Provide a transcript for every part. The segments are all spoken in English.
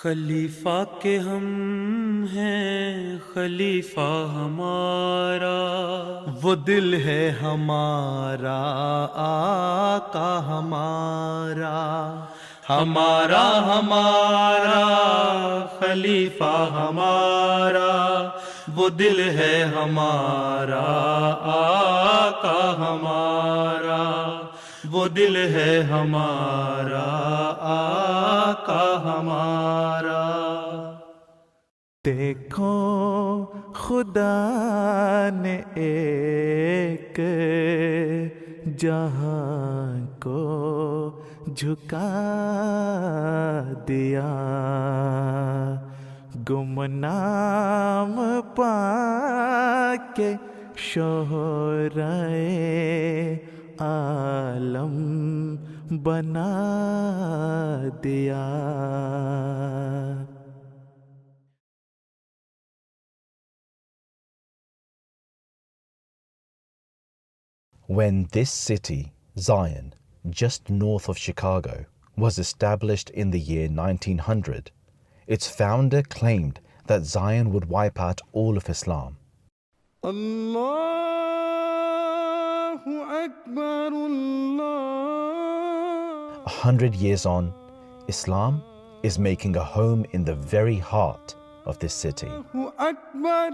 खलीफा के हम हैं खलीफा हमारा, वो दिल है हमारा आका हमारा, हमारा हमारा खलीफा हमारा, वो दिल है हमारा आका हमारा, वो दिल है हमारा आका हमारा। देखो खुदा ने एक जहां को झुका दिया, गुमनाम पाके शोहराए आलम बना दिया। When this city, Zion, just north of Chicago, was established in the year 1900, its founder claimed that Zion would wipe out all of Islam. Allahu Akbar, Allah. 100 years on, Islam is making a home in the very heart of this city. Allahu Akbar.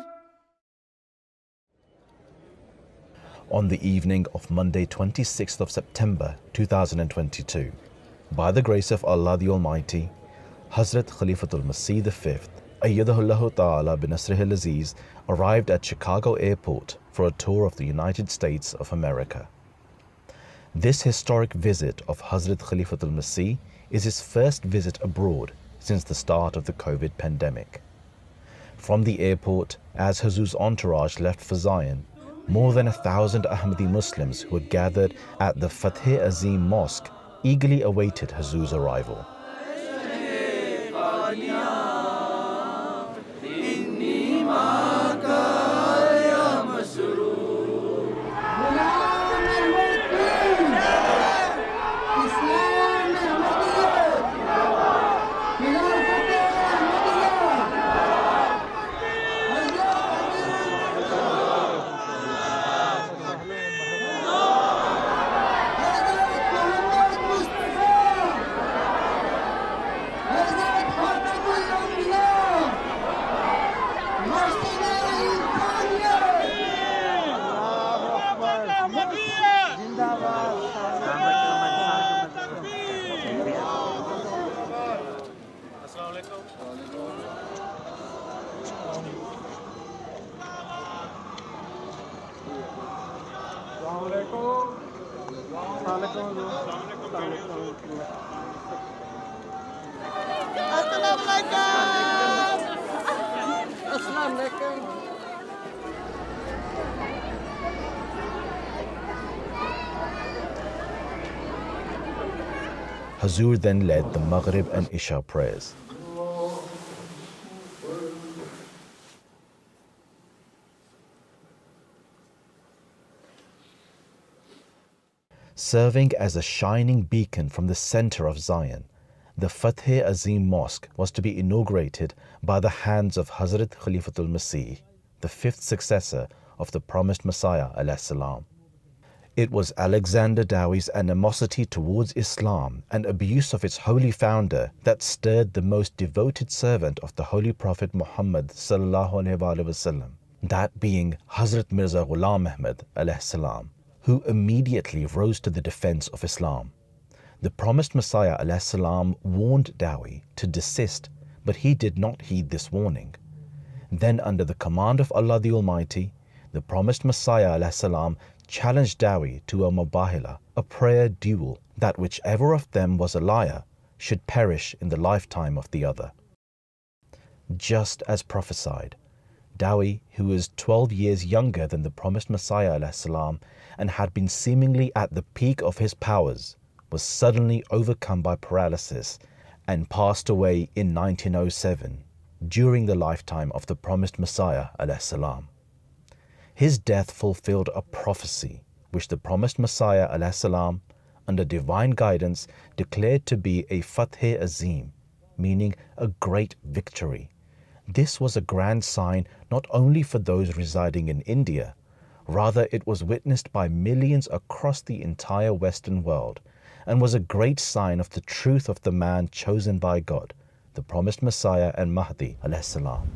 On the evening of Monday 26th of September 2022, by the grace of Allah the Almighty, Hazrat Khalifatul Masih V, Ayyadahullahu Ta'ala binasrihil Aziz, arrived at Chicago Airport for a tour of the United States of America. This historic visit of Hazrat Khalifatul Masih is his first visit abroad since the start of the COVID pandemic. From the airport, as Huzoor's entourage left for Zion, more than 1,000 Ahmadi Muslims who had gathered at the Fath-e Azim Mosque eagerly awaited Huzoor's arrival. Huzoor then led the Maghrib and Isha prayers. Serving as a shining beacon from the center of Zion, the Fath-e Azim Mosque was to be inaugurated by the hands of Hazrat Khalifatul Masih, the fifth successor of the promised Messiah alayhi salam. It was Alexander Dowie's animosity towards Islam and abuse of its holy founder that stirred the most devoted servant of the Holy Prophet Muhammad sallallahu alaihi wasallam, that being Hazrat Mirza Ghulam Ahmad alayhi salam, who immediately rose to the defense of Islam. The promised Messiah alayhi salam warned Dowie to desist, but he did not heed this warning. Then, under the command of Allah the Almighty, the promised Messiah alayhi salam challenged Dowie to a mubahila, a prayer duel, that whichever of them was a liar should perish in the lifetime of the other. Just as prophesied, Dowie, who was 12 years younger than the promised Messiah alayhi salam and had been seemingly at the peak of his powers, was suddenly overcome by paralysis and passed away in 1907 during the lifetime of the promised Messiah alayhi salam. His death fulfilled a prophecy which the promised Messiah alayhi salam, under divine guidance, declared to be a Fath-e Azim, meaning a great victory. This was a grand sign not only for those residing in India, rather it was witnessed by millions across the entire Western world, and was a great sign of the truth of the man chosen by God, the promised Messiah and Mahdi alayhi salam.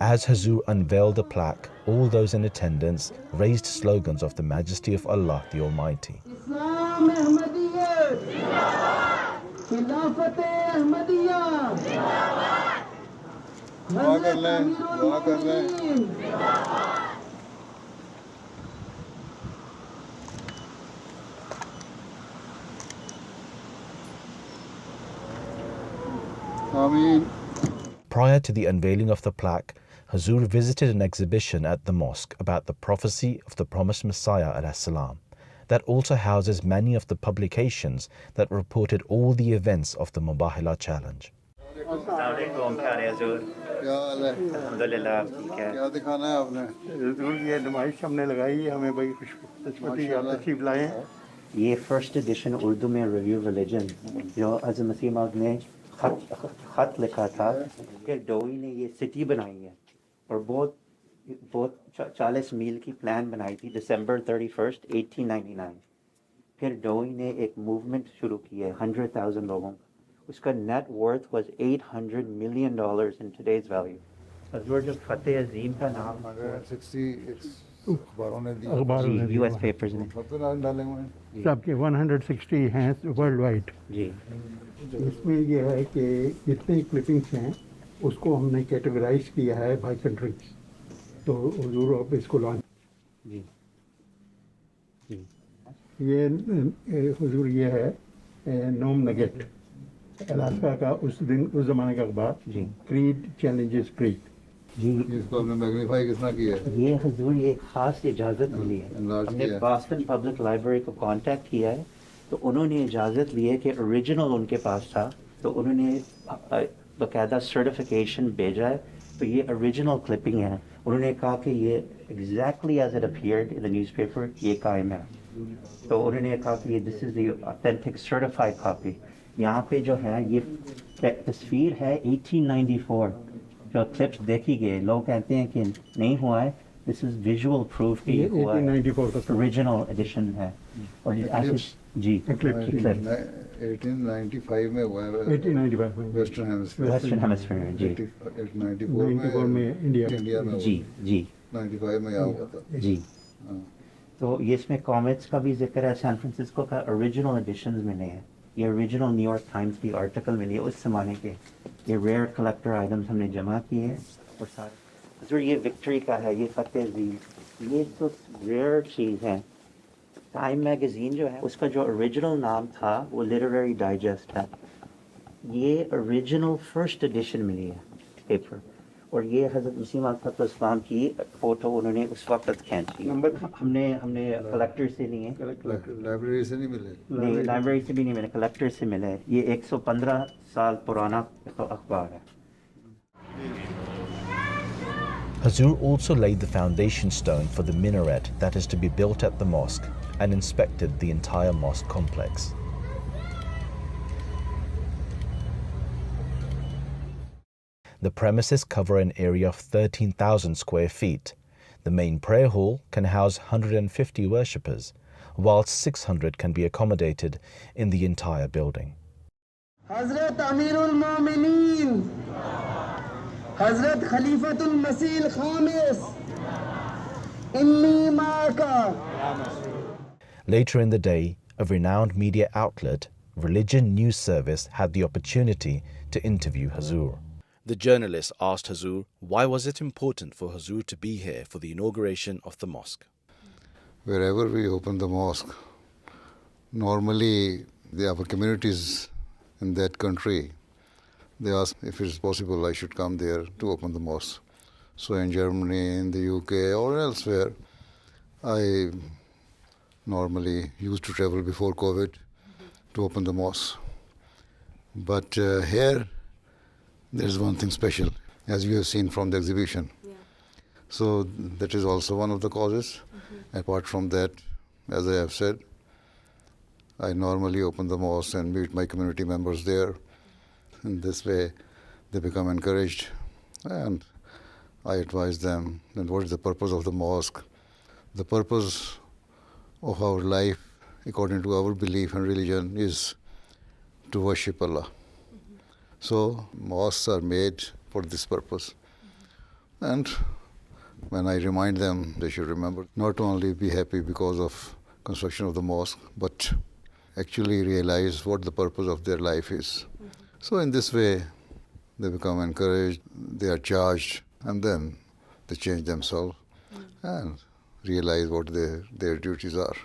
As Huzoor unveiled the plaque, all those in attendance raised slogans of the majesty of Allah the Almighty. Prior to the unveiling of the plaque, Huzoor visited an exhibition at the mosque about the prophecy of the promised Messiah alayhi salam, that also houses many of the publications that reported all the events of the Mubahila challenge. السلام پیارے حضور، الحمدللہ آپ ٹھیک ہے؟ کیا دکھانا ہے آپ نے؟ ضرور یہ نمائش ہم نے لگائی ہے، ہمیں بڑی خوش قسمتی آپ تشریف لائے ہیں۔ یہ فرسٹ ایڈیشن اردو میں ریویو ریلیجن جو حضرت مسیح موعود نے خط لکھا تھا کہ ڈوئی نے یہ سٹی بنائی ہے اور بہت 40 میل کی پلان بنائی تھی December 31st 1899۔ پھر ڈوئی نے ایک موومنٹ شروع کی ہے 100,000 لوگوں کا، اس کا net worth was $800 million in today's value۔ حضور جو فتح عظیم کا نام 160 اخباروں نے دیا، اخباروں نے یو ایس پیپرز نے ڈالے ہوئے ہیں سب کے 160 ہیں ورلڈ وائڈ۔ جی اس میں یہ ہے کہ جتنے کلپنگس ہیں اس کو ہم نے کیٹیگرائز کیا ہے بائی کنٹریز، تو حضور اب اس کو لانچ جی جی یہ حضور یہ ہے نوم نگیٹ الاسکا کا اس زمانے کا اخبار، جی کریڈ چیلنجز کریڈ۔ جی اس کو ہم نے میگنیفائی کتنا کیا ہے؟ یہ حضور یہ ایک خاص اجازت ملی ہے، انلارج ہم نے کیا ہے۔ باسٹن پبلک لائبریری کو کانٹیکٹ کیا ہے تو انہوں نے اجازت لی ہے کہ اوریجنل ان کے پاس تھا، تو انہوں نے باقاعدہ سرٹیفکیشن بھیجا ہے، تو یہ اوریجنل کلپنگ ہے۔ انہوں نے کہا کہ یہ exactly as it appeared in the news paper یہ قائم ہے، تو انہوں نے کہا کہ دس از دی آتھینٹک سرٹیفائڈ کاپی۔ یہاں پہ جو ہے یہ تصویر ہے 1894 جو کلپس دیکھی گئے، لوگ کہتے ہیں کہ نہیں ہوا ہے، دس از ویژول پروف کہ یہ ہوا ہے، 1894 کا اوریجنل ایڈیشن ہے۔ اور جی 1895 میں ہوا ہے 1895 میں ویسٹرن ہیمسفیئر، ویسٹرن ہیمسفیئر جی 94 میں انڈیا میں جی جی 95 میں یہاں ہوا تھا۔ جی تو یہ اس میں کامٹس کا بھی ذکر ہے، سان فرانسسکو کا اوریجنل ایڈیشنز ملے ہیں، یہ اوریجنل نیو یارک ٹائمز کی آرٹیکل ملی ہے اس زمانے کے، یہ ریئر کلیکٹر آئٹمس ہم نے جمع کیے ہیں، اور سارے حضور یہ وکٹری کا ہے، یہ فتح عظیم، یہ تو ریئر چیز ہے۔ ٹائم میگزین جو ہے اس کا جو اوریجنل نام تھا وہ لٹریری ڈائجسٹ ہے، یہ اوریجنل فرسٹ ایڈیشن ملی ہے پیپر، اور یہ حضرت مسیح موعود اسلام کی فوٹو انہوں نے اس وقت کھینچی، ہم نے کلیکٹر سے نہیں ہے، لائبریری سے نہیں ملے، نہیں لائبریری سے بھی نہیں ملے، کلیکٹر سے ملے، یہ 115 سال پرانا اخبار ہے۔ Huzoor also laid the foundation stone for the minaret that is to be built at the mosque and inspected the entire mosque complex. The premises cover an area of 13,000 square feet. The main prayer hall can house 150 worshippers, whilst 600 can be accommodated in the entire building. حضرت امیر المومنین حضرت خلیفۃ المسیح الخامس انی معک۔ Later in the day, a renowned media outlet, Religion News Service, had the opportunity to interview Huzoor. The journalist asked Huzoor why was it important for Huzoor to be here for the inauguration of the mosque. Wherever we open the mosque, normally our communities in that country, they ask if it's possible I should come there to open the mosque. So in Germany, in the UK or elsewhere, I normally used to travel before COVID to open the mosque. But here, there's one thing special, as we have seen from the exhibition. So that is also one of the causes. Apart from that, as I have said, I normally open the mosque and meet my community members there. In this way, they become encouraged, and I advise them that what is the purpose of the mosque. The purpose of our life, according to our belief and religion, is to worship Allah. So mosques are made for this purpose. And when I remind them, they should remember not only be happy because of construction of the mosque, but actually realize what the purpose of their life is. So in this way, they become encouraged, they are charged, and then they change themselves and realize what their duties are.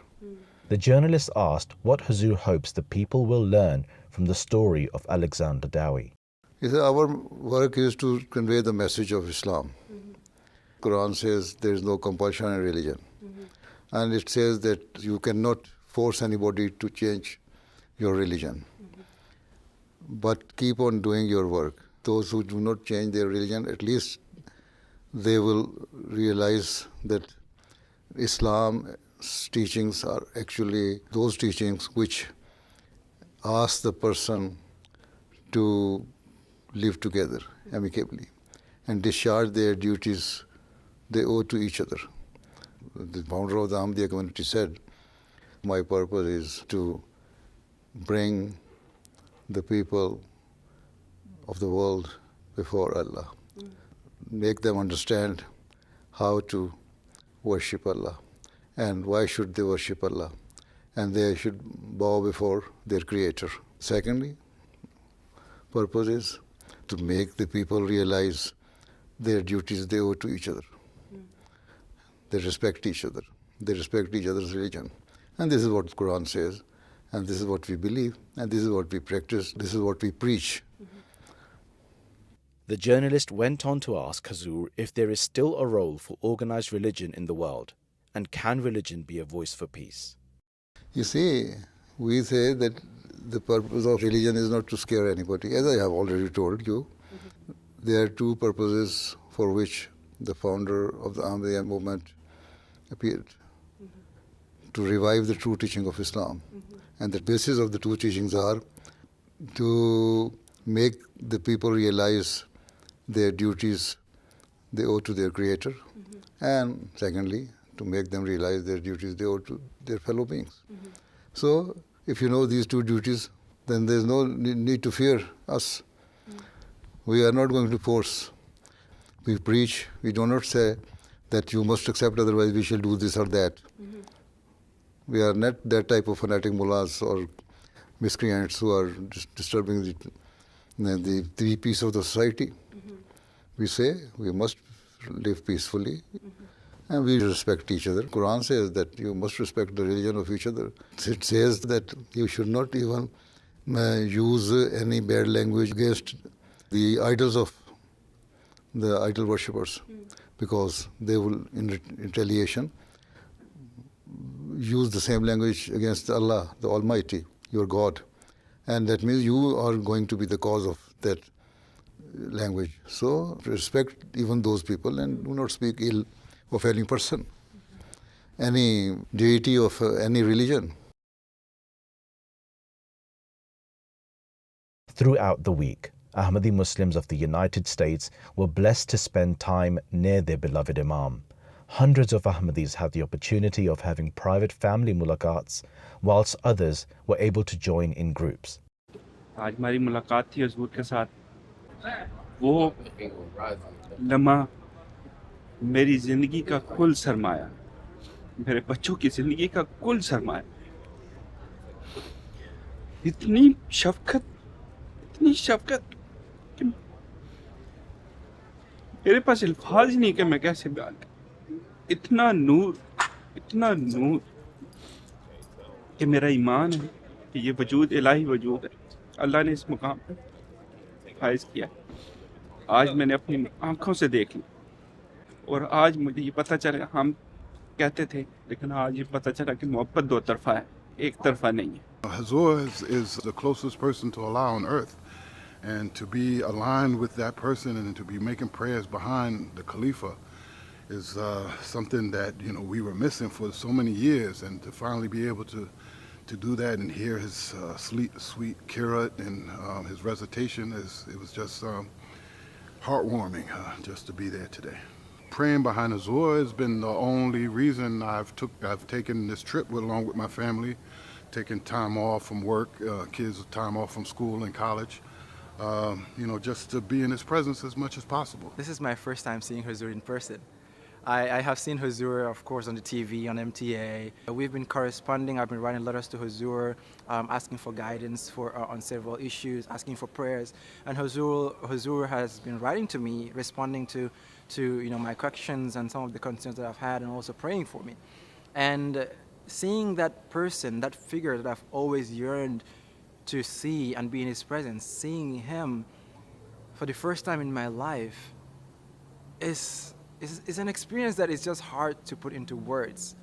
The journalist asked what Huzoor hopes the people will learn from the story of Alexander Dowie. He said, our work is to convey the message of Islam. Quran says there is no compulsion in religion. And it says that you cannot force anybody to change your religion. But keep on doing your work. Those who do not change their religion, at least they will realize that Islam's teachings are actually those teachings which ask the person to live together amicably and discharge their duties they owe to each other. The founder of the Ahmadiyya community said, my purpose is to bring the people of the world before Allah, make them understand how to worship Allah and why should they worship Allah, and they should bow before their Creator. Secondly, purpose is to make the people realize their duties they owe to each other. They respect each other. They respect each other's religion. And this is what the Quran says, and this is what we believe, and this is what we practice, this is what we preach. The journalist went on to ask Huzoor if there is still a role for organized religion in the world, and can religion be a voice for peace? You see, we say that the purpose of religion is not to scare anybody. As I have already told you, there are two purposes for which the founder of the Ahmadiyya movement appeared. To revive the true teaching of Islam. And the basis of the two teachings are to make the people realize their duties they owe to their Creator, and secondly, to make them realize their duties they owe to their fellow beings. So, if you know these two duties, then there is no need to fear us. We are not going to force. We preach. We do not say that you must accept, otherwise we shall do this or that. We are not that type of fanatic mullahs or miscreants who are disturbing the peace of the society. We say we must live peacefully and we respect each other. Quran says that you must respect the religion of each other. It says that you should not even use any bad language against the idols of the idol worshippers, because they will, in retaliation, use the same language against Allah, the Almighty, your God. And that means you are going to be the cause of that language. So respect even those people and do not speak ill of any person, any deity of any religion. Throughout the week, Ahmadi Muslims of the United States were blessed to spend time near their beloved Imam. Hundreds of Ahmadis had the opportunity of having private family mulaqats, whilst others were able to join in groups. आज हमारी मुलाकात थी हुजूर के साथ. वो लम्हा मेरी ज़िंदगी का कुल सरमाया, मेरे बच्चों की ज़िंदगी का कुल सरमाया. इतनी शफ़क़त कि मेरे पास अल्फाज ही नहीं कि मैं कैसे बयान करूं. इतना नूर कि मेरा ईमान है कि ये वजूद इलाही वजूद है. अल्लाह ने इस मुकाम पर फाइज किया. आज मैंने अपनी आंखों से देख ली और आज मुझे ये पता चला, हम कहते थे लेकिन आज ये पता चला कि मोहब्बत दो तरफा है, एक तरफा नहीं है. Huzoor is the closest person to Allah on earth, and to be aligned with that person and to be making prayers behind the Khalifa is something that we were missing for so many years, and to finally be able to do that and hear his sweet Khairat and his recitation it was just heartwarming just to be there today. Praying behind Huzoor has been the only reason I've taken this trip along with my family, taking time off from work, kids time off from school and college, just to be in his presence as much as possible. This is my first time seeing Huzoor in person. I have seen Huzoor, of course, on the TV, on MTA. We've been corresponding. I've been writing letters to Huzoor, asking for guidance on several issues, asking for prayers. And Huzoor has been writing to me, responding to my questions and some of the concerns that I've had, and also praying for me. And seeing that person, that figure that I've always yearned to see and be in his presence, seeing him for the first time in my life is an experience that is just hard to put into words.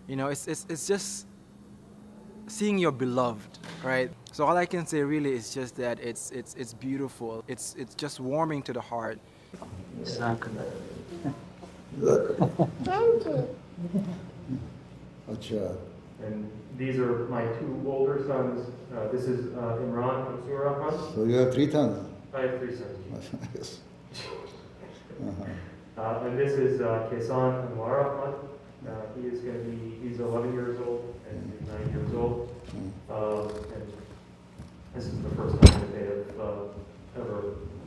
It's just seeing your beloved, right? So all I can say really is just that it's beautiful. It's just warming to the heart. جزاکم. Thank you. Acha. And these are my two older sons. This is Imran Huzoor Ahmad. So you have 3 sons? I have 3 sons. Yes. And this is Kesan Anwar Ahmad. He's 11 years old and he's 9 years old. And this is the first time that they have ever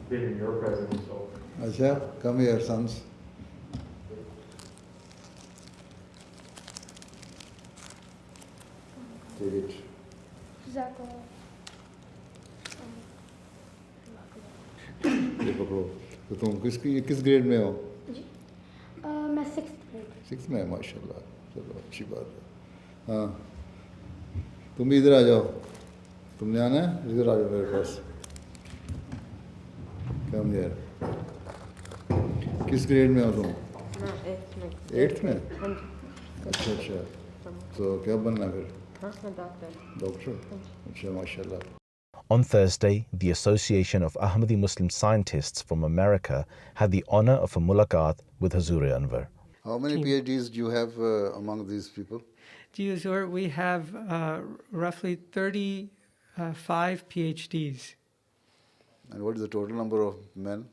been in your presence. So. Acha, come here, sons. Take it. جزاکم. ये पकड़ो. तो तुम किस grade में हो? जी मैं 6th grade. 6th में, माशाल्लाह. चलो अच्छी बात है. हाँ, तुम भी इधर आ जाओ. तुमने आना है? इधर आ जाओ मेरे पास. Come here. किस ग्रेड में हो तुम? 8th में. अच्छा. तो क्या बनना है फिर? Doctor. अच्छा, माशाल्लाह. On Thursday, the Association of Ahmadi Muslim Scientists from America had the honor of a mulaqat with Huzoor Anwar. How many PhDs do you have among these people? Huzoor, we have roughly 35 PhDs. And what is the total number of men?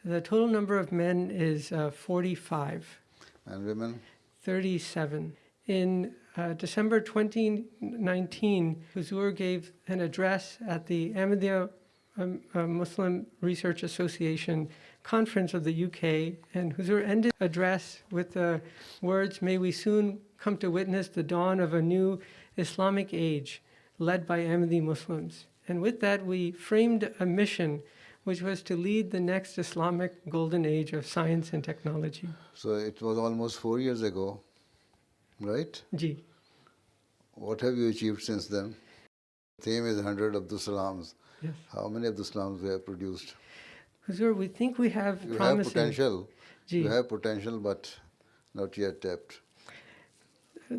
The total number of men is 45. And women? 37. In December 2019, Huzoor gave an address at the Ahmadiyya Muslim Research Association conference of the UK, and Huzoor ended the address with the words, "May we soon come to witness the dawn of a new Islamic age led by Ahmadi Muslims." And with that, we framed a mission which was to lead the next Islamic golden age of science and technology. So it was almost 4 years ago, right? Ji. What have you achieved since then? The theme is 100 Abdul Salams. Yes. How many Abdul Salams we have produced? Huzoor, we think we have You promising. have potential. Ji. You have potential, but not yet tapped.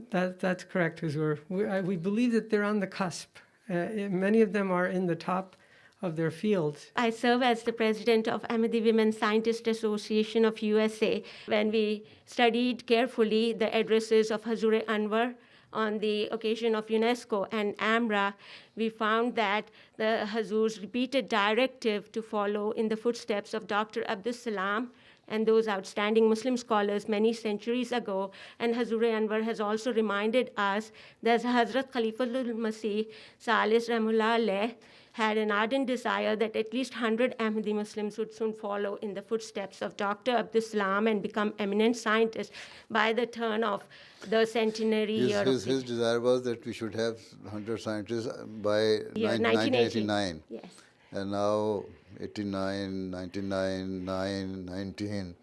That's correct, Huzoor. We believe that they're on the cusp. Many of them are in the top of their fields. I serve as the president of Ahmadi Women Scientist Association of USA. When we studied carefully the addresses of Huzoor Anwar on the occasion of UNESCO and AMRA, we found that the Huzoor's repeated directive to follow in the footsteps of Dr. Abdul Salam and those outstanding Muslim scholars many centuries ago. And Huzoor Anwar has also reminded us that Hazrat Khalifatul Masih Salis Rahmullah Alayh had an ardent desire that at least 100 Ahmadi Muslims would soon follow in the footsteps of Dr. Abdul Salam and become eminent scientists by the turn of the centenary year. His desire was that we should have 100 scientists by 1989. Yes. And now 89, 99, 9, 19,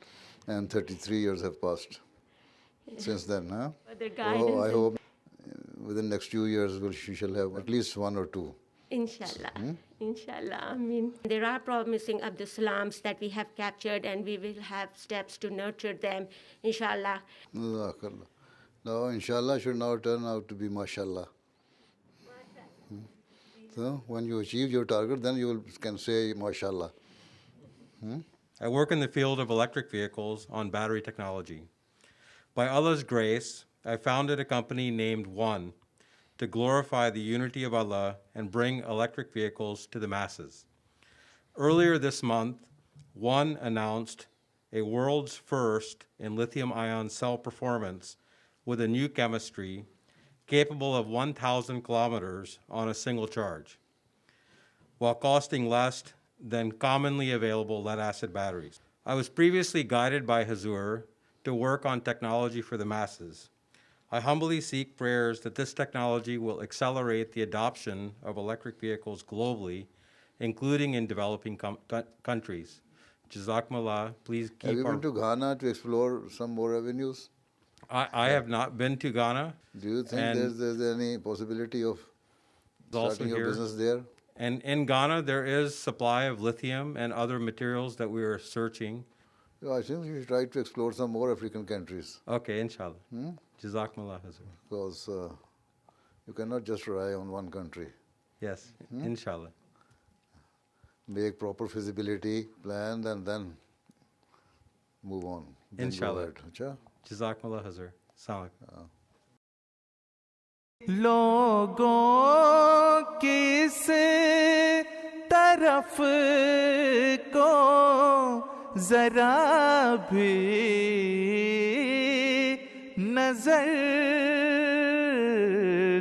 and 33 years have passed since then, huh? Oh, I hope within the next few years we shall have at least 1 or 2. Inshallah. Inshallah. I mean, there are promising Abdul Salams that we have captured, and we will have steps to nurture them, inshallah. Now, inshallah should now turn out to be mashallah. So, when you achieve your target, then you can say mashallah. I work in the field of electric vehicles on battery technology. By Allah's grace, I founded a company named One to glorify the unity of Allah and bring electric vehicles to the masses. Earlier this month, One announced a world's first in lithium-ion cell performance with a new chemistry capable of 1,000 kilometers on a single charge, while costing less than commonly available lead-acid batteries. I was previously guided by Huzoor to work on technology for the masses. I humbly seek prayers that this technology will accelerate the adoption of electric vehicles globally, including in developing countries. Jazakm Allah, please keep Have you been to Ghana to explore some more avenues? I have not been to Ghana. Do you think there's any possibility of starting your business there? And in Ghana, there is supply of lithium and other materials that we are searching. I think you should try to explore some more African countries. Okay, inshallah. Jazakum Allah, Huzoor. Because you cannot just rely on one country. Yes, inshallah. Make proper feasibility plan and then move on. Inshallah. Jazakum Allah, Huzoor. Assalamu alaikum. لوگوں کس طرف کو ذرا بھی نظر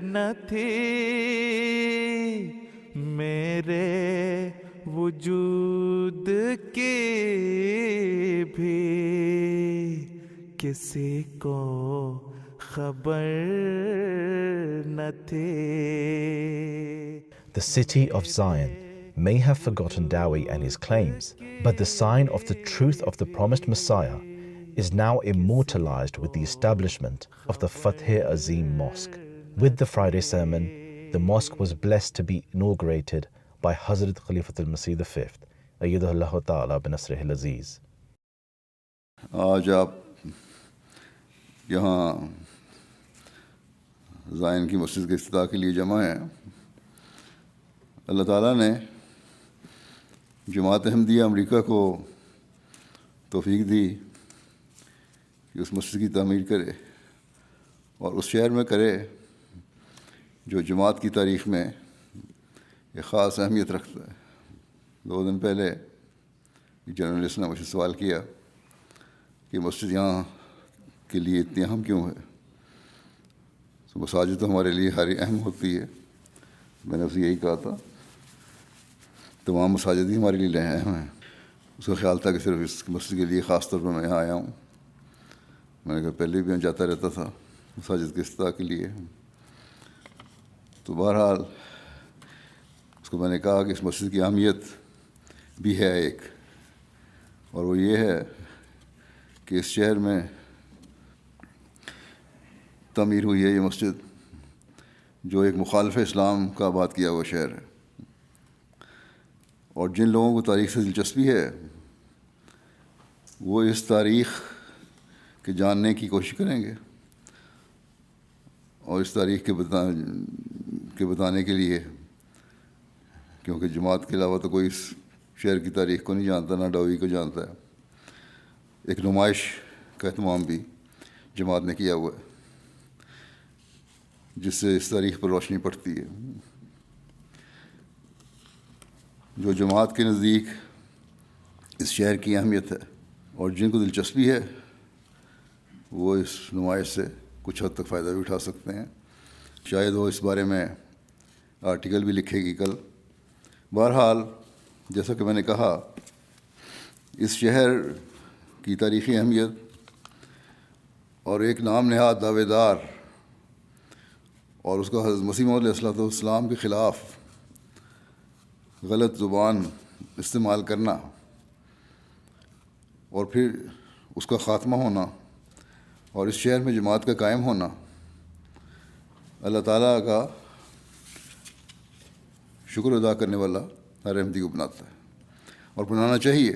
نہ تھی میرے وجود کی بھی کسی کو خبر نہ تھی. The city of Zion may have forgotten Dawi and his claims, but the sign of the truth of the promised Messiah is now immortalized with the establishment of the HBzAhmadiyyaTV Mosque. With the Friday sermon, the mosque was blessed to be inaugurated by Hazrat Khalifatul Masih V, ayyadahullahu ta'ala binasrihil aziz. آج آپ یہاں Zion کی مسجد کے افتتاح کے لیے جمع ہیں. اللہ تعالیٰ نے جماعت احمدیہ امریکہ کو توفیق دی کہ اس مسجد کی تعمیر کرے اور اس شہر میں کرے جو جماعت کی تاریخ میں ایک خاص اہمیت رکھتا ہے. 2 دن پہلے ایک جرنلسٹ نے مجھ سے سوال کیا کہ مسجد یہاں کے لیے اتنی اہم کیوں ہے. تو مساجد تو ہمارے لیے ہر اہم ہوتی ہے. میں نے اسے یہی کہا تھا تمام مساجد ہی ہمارے لیے اہم ہیں. اس کا خیال تھا کہ صرف اس مسجد کے لیے خاص طور پر میں یہاں آیا ہوں. میں نے کہا پہلے بھی یہاں جاتا رہتا تھا مساجد کے افتتاح کے لیے. تو بہرحال اس کو میں نے کہا کہ اس مسجد کی اہمیت بھی ہے ایک، اور وہ یہ ہے کہ اس شہر میں تعمیر ہوئی ہے یہ مسجد جو ایک مخالف اسلام کا آباد کیا ہوا شہر ہے. اور جن لوگوں کو تاریخ سے دلچسپی ہے وہ اس تاریخ کے جاننے کی کوشش کریں گے اور اس تاریخ کے بتانے کے لیے، کیونکہ جماعت کے علاوہ تو کوئی اس شہر کی تاریخ کو نہیں جانتا، نہ ڈاوی کو جانتا ہے. ایک نمائش کا اہتمام بھی جماعت نے کیا ہوا ہے جس سے اس تاریخ پر روشنی پڑتی ہے. جو جماعت کے نزدیک اس شہر کی اہمیت ہے اور جن کو دلچسپی ہے وہ اس نمائش سے کچھ حد تک فائدہ بھی اٹھا سکتے ہیں. شاید وہ اس بارے میں آرٹیکل بھی لکھے گی کل. بہرحال جیسا کہ میں نے کہا اس شہر کی تاریخی اہمیت اور ایک نام نہاد دعوے دار اور اس کا حضرت مسیح موعود علیہ السلام کے خلاف غلط زبان استعمال کرنا اور پھر اس کا خاتمہ ہونا اور اس شہر میں جماعت کا قائم ہونا اللہ تعالیٰ کا شکر ادا کرنے والا ہر احمدی کو بناتا ہے اور بنانا چاہیے.